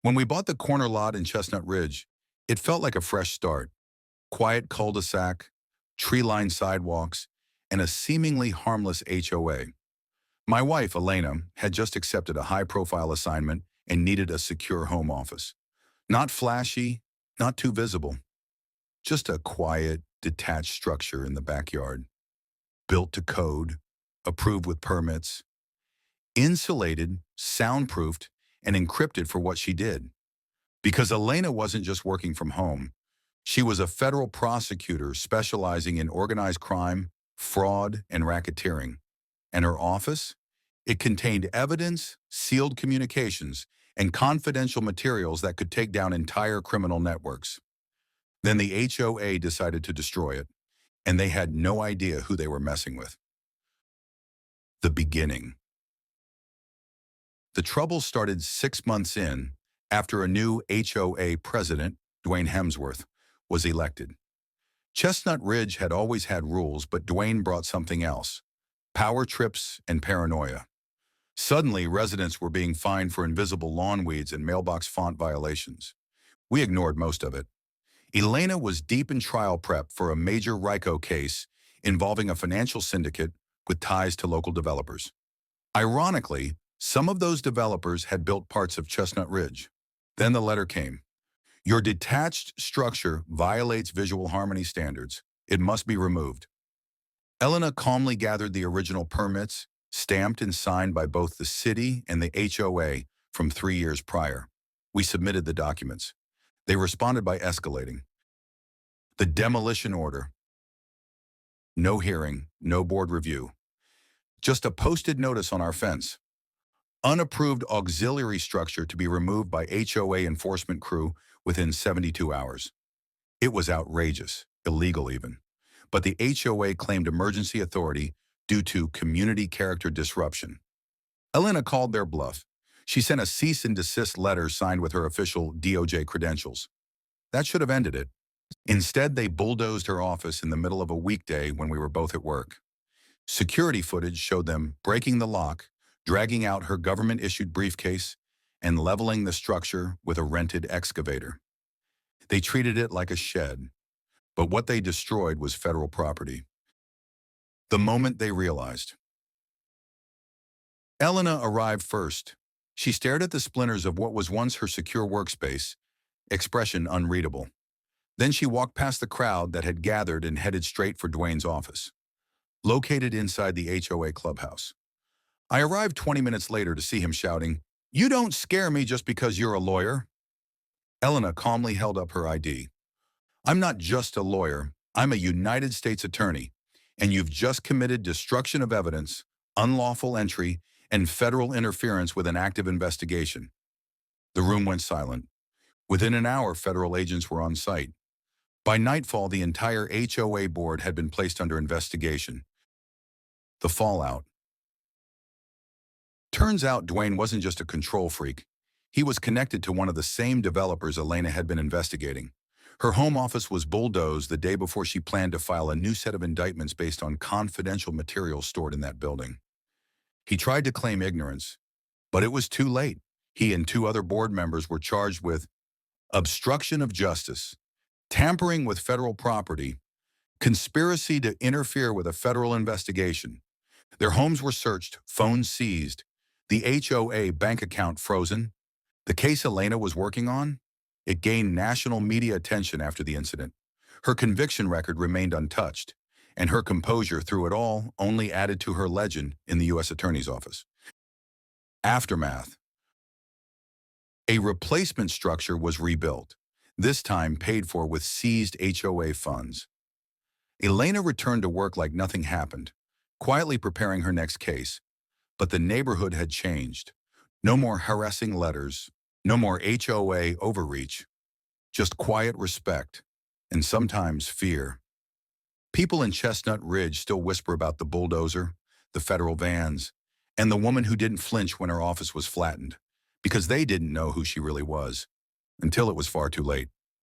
When we bought the corner lot in Chestnut Ridge, it felt like a fresh start. Quiet cul-de-sac, tree-lined sidewalks, and a seemingly harmless HOA. My wife, Elena, had just accepted a high-profile assignment and needed a secure home office. Not flashy, not too visible, just a quiet, detached structure in the backyard, built to code, approved with permits, insulated, soundproofed, and encrypted for what she did. Because Elena wasn't just working from home. She was a federal prosecutor specializing in organized crime, fraud, and racketeering. And her office? It contained evidence, sealed communications, and confidential materials that could take down entire criminal networks. Then the HOA decided to destroy it, and they had no idea who they were messing with. The beginning. The trouble started 6 months in after a new HOA president, Dwayne Hemsworth, was elected. Chestnut Ridge had always had rules, but Dwayne brought something else: power trips and paranoia. Suddenly, residents were being fined for invisible lawn weeds and mailbox font violations. We ignored most of it. Elena was deep in trial prep for a major RICO case involving a financial syndicate with ties to local developers. Ironically, some of those developers had built parts of Chestnut Ridge. Then the letter came. Your detached structure violates visual harmony standards. It must be removed. Elena calmly gathered the original permits, stamped and signed by both the city and the HOA from 3 years prior. We submitted the documents. They responded by escalating. The demolition order. No hearing, no board review. Just a posted notice on our fence. Unapproved auxiliary structure to be removed by HOA enforcement crew within 72 hours. It was outrageous, illegal even. But the HOA claimed emergency authority due to community character disruption. Elena called their bluff. She sent a cease and desist letter signed with her official DOJ credentials. That should have ended it. Instead, they bulldozed her office in the middle of a weekday when we were both at work. Security footage showed them breaking the lock, dragging out her government-issued briefcase, and leveling the structure with a rented excavator. They treated it like a shed, but what they destroyed was federal property. The moment they realized. Elena arrived first. She stared at the splinters of what was once her secure workspace, expression unreadable. Then she walked past the crowd that had gathered and headed straight for Dwayne's office, located inside the HOA clubhouse. I arrived 20 minutes later to see him shouting, "You don't scare me just because you're a lawyer." Elena calmly held up her ID. "I'm not just a lawyer, I'm a United States attorney, and you've just committed destruction of evidence, unlawful entry, and federal interference with an active investigation." The room went silent. Within an hour, federal agents were on site. By nightfall, the entire HOA board had been placed under investigation. The fallout. Turns out Dwayne wasn't just a control freak. He was connected to one of the same developers Elena had been investigating. Her home office was bulldozed the day before she planned to file a new set of indictments based on confidential material stored in that building. He tried to claim ignorance, but it was too late. He and 2 other board members were charged with obstruction of justice, tampering with federal property, conspiracy to interfere with a federal investigation. Their homes were searched, phones seized, the HOA bank account frozen. The case Elena was working on? It gained national media attention after the incident. Her conviction record remained untouched, and her composure through it all only added to her legend in the U.S. Attorney's Office. Aftermath. A replacement structure was rebuilt, this time paid for with seized HOA funds. Elena returned to work like nothing happened, quietly preparing her next case. But the neighborhood had changed. No more harassing letters, no more HOA overreach, just quiet respect, and sometimes fear. People in Chestnut Ridge still whisper about the bulldozer, the federal vans, and the woman who didn't flinch when her office was flattened, because they didn't know who she really was, until it was far too late.